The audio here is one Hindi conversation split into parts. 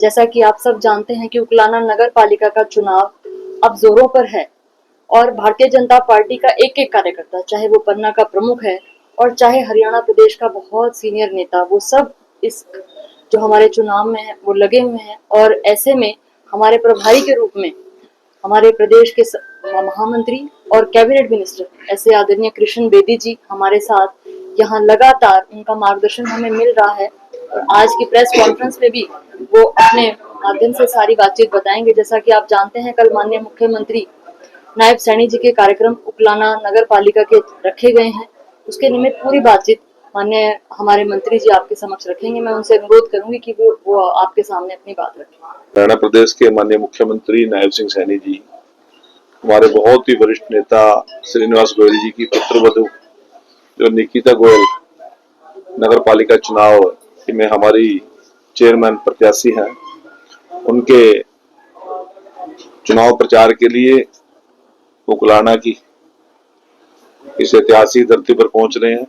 जैसा कि आप सब जानते हैं कि उकलाना नगर पालिका का चुनाव अब जोरों पर है और भारतीय जनता पार्टी का एक एक कार्यकर्ता, चाहे वो पन्ना का प्रमुख है और चाहे हरियाणा प्रदेश का बहुत सीनियर नेता, वो सब इस जो हमारे चुनाव में है वो लगे हुए हैं। और ऐसे में हमारे प्रभारी के रूप में हमारे प्रदेश के महामंत्री और कैबिनेट मिनिस्टर ऐसे आदरणीय कृष्ण बेदी जी हमारे साथ यहाँ लगातार उनका मार्गदर्शन हमें मिल रहा है। और आज की प्रेस कॉन्फ्रेंस में भी वो अपने माध्यम से सारी बातचीत बताएंगे। जैसा कि आप जानते हैं, कल माननीय मुख्यमंत्री नायब सैनी जी के कार्यक्रम उकलाना नगर पालिका के रखे गए हैं। उसके निमित्त पूरी बातचीत माननीय हमारे मंत्री जी आपके समक्ष रखेंगे। मैं उनसे अनुरोध करूंगी कि वो आपके सामने अपनी बात रखें। हरियाणा प्रदेश के माननीय मुख्यमंत्री नायब सिंह सैनी जी, हमारे बहुत ही वरिष्ठ नेता श्रीनिवास गोयल जी की पुत्रवधू जो निकिता गोयल नगर पालिका चुनाव में हमारी चेयरमैन प्रत्याशी हैं, उनके चुनाव प्रचार के लिए उकलाना की इस ऐतिहासिक धरती पर पहुंच रहे हैं।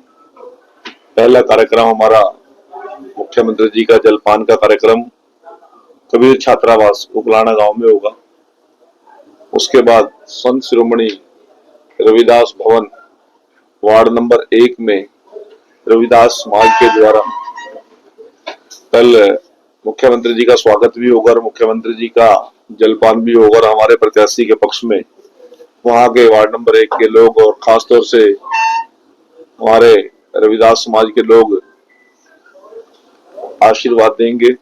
पहला कार्यक्रम हमारा मुख्यमंत्री जी का जलपान का कार्यक्रम कबीर छात्रावास उकलाना गांव में होगा। उसके बाद संत शिरोमणि रविदास भवन वार्ड नंबर 1 में रविदास समाज के द्वारा कल मुख्यमंत्री जी का स्वागत भी होगा और मुख्यमंत्री जी का जलपान भी होगा। और हमारे प्रत्याशी के पक्ष में वहां के वार्ड नंबर 1 के लोग और खासतौर से हमारे रविदास समाज के लोग आशीर्वाद देंगे।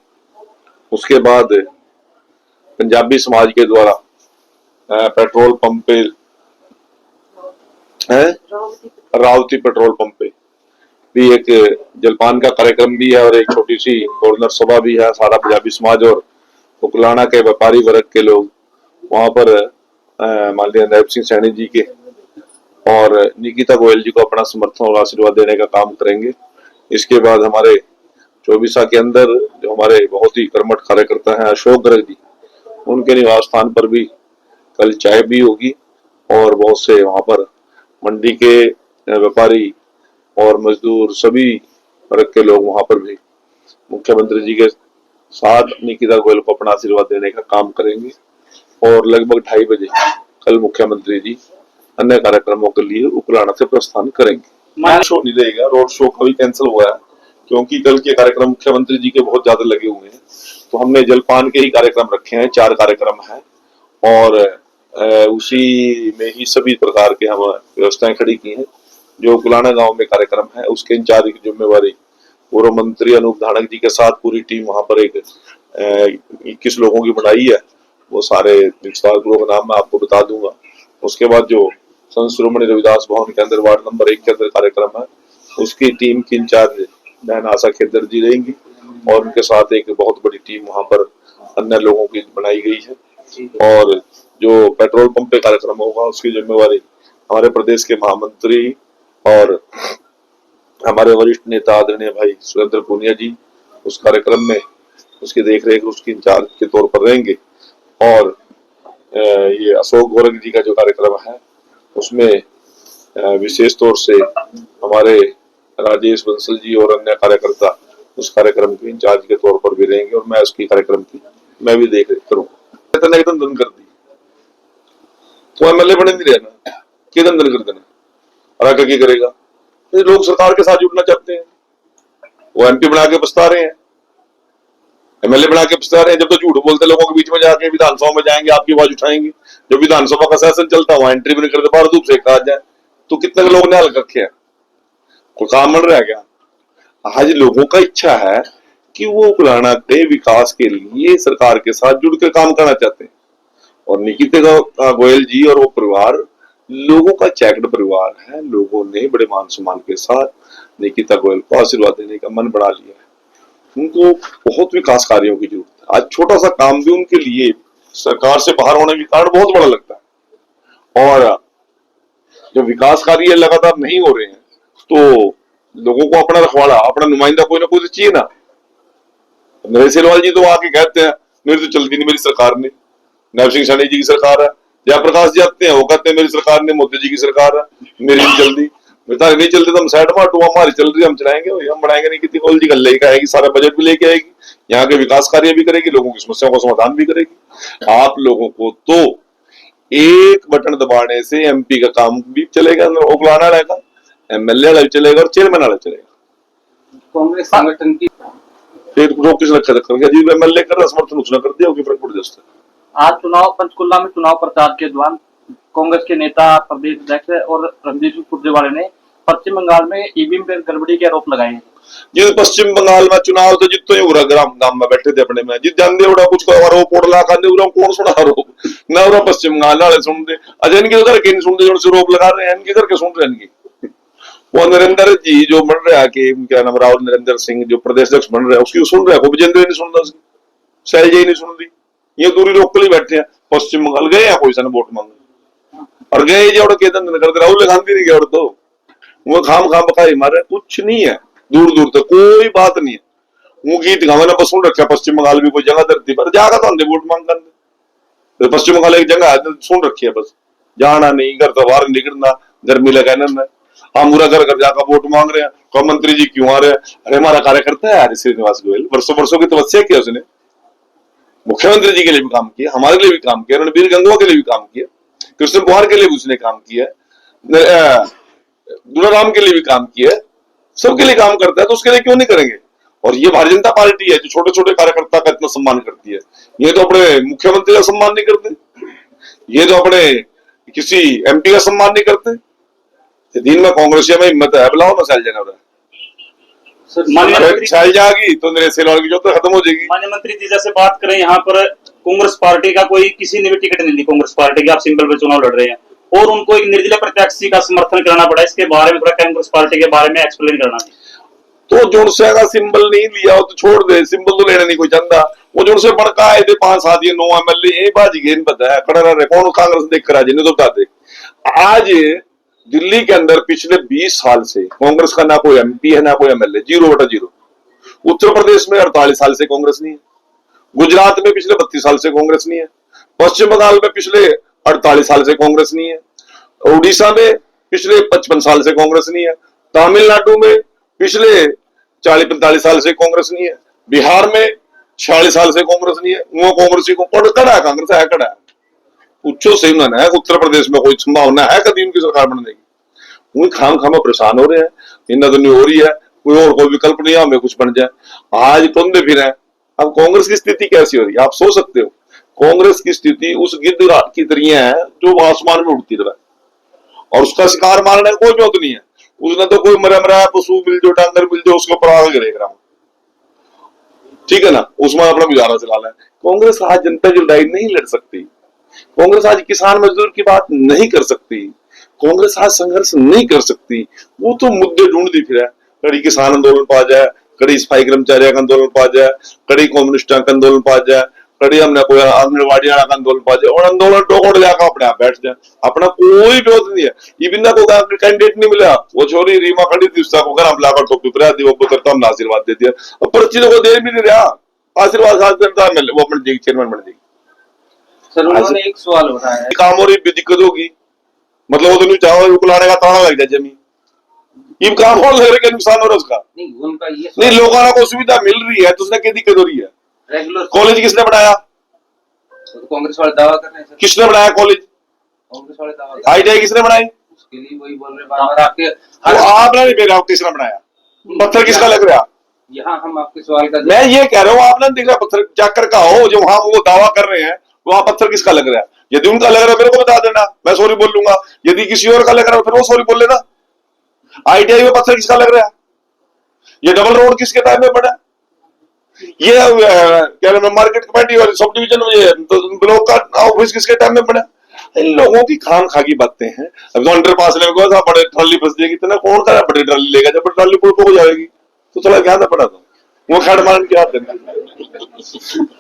उसके बाद पंजाबी समाज के द्वारा पेट्रोल पंप पे रावती पेट्रोल पंप पे भी एक जलपान का कार्यक्रम भी है और एक छोटी सी गवर्नर सभा भी है। सारा पंजाबी समाज और उकलाना के व्यापारी वर्ग के लोग वहां पर माननीय नायब सिंह सैनी जी के और निकिता गोयल जी को अपना समर्थन और आशीर्वाद देने का काम करेंगे। इसके बाद हमारे चौबीसा के अंदर जो हमारे बहुत ही कर्मठ कार्यकर्ता हैं अशोक गर्ग जी, उनके निवास स्थान पर भी कल चाय भी होगी और बहुत से वहां पर मंडी के व्यापारी और मजदूर सभी वर्ग के लोग वहां पर भी मुख्यमंत्री जी के साथ निकिता गोयल को अपना आशीर्वाद देने का काम करेंगे। और लगभग 2:30 बजे कल मुख्यमंत्री जी अन्य कार्यक्रमों के लिए उकलाना से प्रस्थान करेंगे। रोड शो नहीं रहेगा, रोड शो कभी कैंसिल हुआ है क्योंकि कल के कार्यक्रम मुख्यमंत्री जी के बहुत ज्यादा लगे हुए हैं, तो हमने जलपान के ही कार्यक्रम रखे हैं। 4 कार्यक्रम हैं और उसी में ही सभी प्रकार के हम व्यवस्थाएं खड़ी की हैं। जो उकलाना गांव में कार्यक्रम है उसके इंचार्ज की जिम्मेवारी पूर्व मंत्री अनूप धानक जी के साथ पूरी टीम वहां पर एक 21 लोगों की बनाई है। वो सारे विस्तार पूर्वक नाम मैं आपको बता दूंगा। उसके बाद जो संत शिरोमणि रविदास भवन के अंदर वार्ड नंबर 1 के अंदर कार्यक्रम है उसकी टीम की इंचार्ज बहन आशा खेदर जी रहेंगी और उनके साथ एक बहुत बड़ी टीम वहां पर अन्य लोगों की बनाई गई है। और जो पेट्रोल पंप पे कार्यक्रम होगा उसकी जिम्मेवारी हमारे प्रदेश के महामंत्री और हमारे वरिष्ठ नेता आदरणीय भाई सुरेंद्र पूनिया जी उस कार्यक्रम में उसकी देखरेख उसकी इंचार्ज के तौर पर रहेंगे। और ये अशोक गोरख जी का जो कार्यक्रम है उसमें विशेष तौर से हमारे राजेश बंसल जी और अन्य कार्यकर्ता उस कार्यक्रम के इंचार्ज के तौर पर भी रहेंगे और मैं उसकी कार्यक्रम की मैं भी देख रेख करूंगा। एकदम दन कर दी तो एमएलए बने नहीं रहना कि दन कर देना और आगे क्या करेगा। लोग सरकार के साथ जुड़ना चाहते हैं, वो एमपी बना के पछता रहे हैं, एमएलए बना के पछता रहे हैं। जब तो झूठ बोलते लोगों के बीच में जाके विधानसभा में जाएंगे, आपकी आवाज उठाएंगे। जब विधानसभा का सेशन चलता है वहां एंट्री भी नहीं करते, बाहर धूप से कहा जाए तो कितने लोग ने हल रखे हैं, कोई काम बन रहा है क्या? आज लोगों का इच्छा है कि वो उकलाना के विकास के लिए सरकार के साथ जुड़ के काम करना चाहते हैं। और निकिता गोयल जी और वो परिवार लोगों का चैक्ड परिवार है। लोगों ने बड़े मान सम्मान के साथ निकिता गोयल को आशीर्वाद देने का मन बना लिया है। उनको बहुत विकास कार्यों की जरूरत है। आज छोटा सा काम भी उनके लिए सरकार से बाहर होने के कारण बहुत बड़ा लगता है। और जब विकास कार्य लगातार नहीं हो रहे हैं तो लोगों को अपना रखवाला अपना नुमाइंदा कोई ना कोई तो चाहिए ना। नरेश सेलवाल जी तो आके कहते हैं मेरी तो चलती नहीं मेरी सरकार ने, नायब सिंह सैनी जी की सरकार है। जयप्रकाश जी आते हैं वो कहते हैं मेरी सरकार ने, मोदी जी की सरकार है, मेरी नहीं जल्दी। बेटा नहीं चलते तो हम साइड में हटो, हमारी चल रही है हम चलाएंगे, हम बढ़ाएंगे नहीं। कितनी कॉलेज गल लेके आएगी, सारा बजट भी लेके आएगी, यहाँ के विकास कार्य भी करेगी, लोगों की समस्याओं का समाधान भी करेगी। आप लोगों को तो एक बटन दबाने से एमपी का काम भी चलेगा, उकलाना रहेगा, एमएलए वाला भी चलेगा और चेयरमैन वाला चलेगा। कांग्रेस संगठन की फिर रोक किस रखा कर जी एमएलए कर समर्थन उसने कर दिया, फर्क पड़ जाता। आज चुनाव पंचकुला में चुनाव प्रचार के दौरान कांग्रेस के नेता प्रदेश अध्यक्ष और रणदीप सिंह सुरजेवाला ने पश्चिम बंगाल में ईवीएम में गड़बड़ी के आरोप लगाए हैं। जिस पश्चिम बंगाल में चुनाव तो जितो ही उरा ग्राम गांव में बैठे थे अपने में जित जानते उड़ा कुछ को आरोप उड़ला का उरा कौन सुना आरोप ना उरा पश्चिम बंगाल वाले सुनते अजय इनके उधर के नहीं सुनते, जो से आरोप लगा रहे हैं इनके इधर के सुन रहे हैं इनकी। वो नरेंद्र जी जो बन रहा है कि क्या नाम राहुल नरेंद्र सिंह जो प्रदेश अध्यक्ष बन रहा है उसकी सुन रहा है, वो विजेंद्र नहीं सुन रहा, उसकी शैलजा ही नहीं सुन रही, ये दूरी लोग के लिए बैठे हैं। पश्चिम बंगाल गए हैं कोई सा वोट मांगे और गए जो केदार करते राहुल गांधी नहीं गया तो वो खाम बखाई मारे कुछ नहीं है, दूर दूर तक कोई बात नहीं है। वो गीत गावे बस सुन रखा पश्चिम बंगाल भी कोई जगह धरती पर जागा तो हमने वोट मांग करने तो पश्चिम बंगाल एक जगह सुन रखी है, बस जाना नहीं, घर तो बाहर निकलना, गर्मी लगाना, हम पूरा घर घर जाकर वोट मांग रहे हैं। कौन मंत्री जी क्यों आ रहे हैं? अरे हमारा कार्यकर्ता है यार श्रीनिवास गोयल, वर्षों वर्षों की तपस्या किया उसने, मुख्यमंत्री जी के लिए भी काम किया, हमारे लिए भी काम किया, रणबीर गंगवा के लिए भी काम किया, कृष्ण कुमार के लिए भी उसने काम किया, दुलाराम के लिए भी काम किया, सबके लिए काम करता है तो उसके लिए क्यों नहीं करेंगे। और ये भारतीय जनता पार्टी है जो छोटे छोटे कार्यकर्ता का इतना सम्मान करती है, ये तो अपने मुख्यमंत्री का सम्मान नहीं करते, ये तो अपने किसी एमपी का सम्मान नहीं करते। दिन में कांग्रेसिया में हिम्मत है बुलाओ ना शैलजा जाएगी तो मेरे सेलवाल की जो तो खत्म हो जाएगी। माननीय मंत्री जी जैसे बात करें यहाँ पर कांग्रेस पार्टी का कोई किसी ने भी टिकट नहीं दी, कांग्रेस पार्टी की आप सिंबल पे चुनाव लड़ रहे हैं और उनको एक निर्दलीय प्रत्याशी का समर्थन करना पड़ा, इसके बारे में थोड़ा कांग्रेस पार्टी के बारे में एक्सप्लेन करना। तो जुड़से का सिंबल नहीं लिया हो तो छोड़ दे, सिंबल तो लेने नहीं कोई चंदा, वो जुड़से बड़का आए थे 5-7 ये 9 एमएलए बाजी गए पता है खड़ा रहे कौन कांग्रेस देख कर आज नहीं तो बताते। आज दिल्ली के अंदर पिछले 20 साल से कांग्रेस का ना कोई एमपी है ना कोई एमएलए, 0/0। उत्तर प्रदेश में 48 साल से कांग्रेस नहीं है, गुजरात में पिछले 32 साल से कांग्रेस नहीं है, पश्चिम बंगाल में पिछले 48 साल से कांग्रेस नहीं है, उड़ीसा में पिछले 55 साल से कांग्रेस नहीं है, तमिलनाडु में पिछले 40-45 साल से कांग्रेस नहीं है, बिहार में 46 साल से कांग्रेस नहीं है। वो कांग्रेसी को कड़ा है, कांग्रेस है कड़ा है, उच्चो से है उत्तर प्रदेश में कोई संभावना है कभी उनकी सरकार बनने की। वही खाम परेशान हो रहे हैं, इन्ना तो नहीं हो रही है, कोई और कोई विकल्प नहीं है हमें कुछ बन जाए। आज टोंदे फिर है। अब कांग्रेस की स्थिति कैसी हो रही है आप सोच सकते हो, कांग्रेस की स्थिति उस गिद्ध की तरह है जो आसमान में उड़ती रहा और उसका शिकार मारने का कोई जरूरत नहीं है, उसने तो कोई मरा पशु मिल जो डांगर मिल जो उसके ऊपर आगे गिरेगा, ठीक है ना, उसमें अपना गुजारा चलाना है। कांग्रेस आज जनता की लड़ाई नहीं लड़ सकती, कांग्रेस आज किसान मजदूर की बात नहीं कर सकती, कांग्रेस आज संघर्ष नहीं कर सकती। वो तो मुद्दे ढूंढती फिर है, कड़ी किसान आंदोलन पा जाए, कड़ी सफाई कर्मचारी का आंदोलन पा जाए, कड़ी कम्युनिस्ट का आंदोलन पा जाए, कड़ी हमने कोई आंगनबाड़ी का आंदोलन पा जाए और आंदोलन टोकड़ जाकर अपने आप बैठ जाए, अपना कोई विरोध नहीं है। ये बिंदा को कैंडिडेट नहीं मिला, वो छोरी रीमा खड़ी थी उसका को हम लाकर टोपी पर आती वो पुत्र हमने आशीर्वाद दे दिया और पर्ची को दे भी नहीं रहा, आशीर्वाद वो अपने चेयरमैन बन जाएगी। सर उन्होंने एक सवाल उठाया है, काम और भी दिक्कत होगी, मतलब वो तो नहीं चाहो उकलाने का ताना लग जाए जमीन, ये काम और लग रहा है नुकसान हो रहा है उसका नहीं उनका ये नहीं, लोगों को सुविधा मिल रही है तो उसने क्या दिक्कत हो रही है। रेगुलर कॉलेज किसने बनाया? तो कांग्रेस वाले दावा कर रहे हैं सर, किसने बनाया कॉलेज? कांग्रेस वाले दावा आईटीआई किसने बनाई? उसके लिए वही बोल रहे बार आपके तो आपने नहीं मेरा किसने बनाया? पत्थर किसका लग रहा? यहाँ हम आपके सवाल का मैं ये कह रहा हूँ आपने देख रहा पत्थर जाकर का हो जो वहां वो दावा कर रहे हैं वहां पत्थर किसका लग रहा है? यदि उनका लग रहा है मेरे को बता देना, मैं सॉरी बोल लूंगा, यदि किसी और का लग रहा है फिर वो सॉरी बोल लेना। आईटीआई में पत्थर किसका लग रहा है? ये डबल रोड किसके टाइम में बना? ये क्या नाम है मार्केट कमेटी और सब डिवीजन में तो ब्लॉक का ऑफिस किसके टाइम में बना? इन लोगों की खाम खाकी बातें हैं। अब तो अंडर पास लेने को बड़े ट्रॉली फंस जाएगी तो कौन करा बड़ी ट्रॉली लेगा, जब ट्रॉली पुल हो जाएगी तो थोड़ा ध्यान पड़ा था वो खड़ मान के हाथ देना।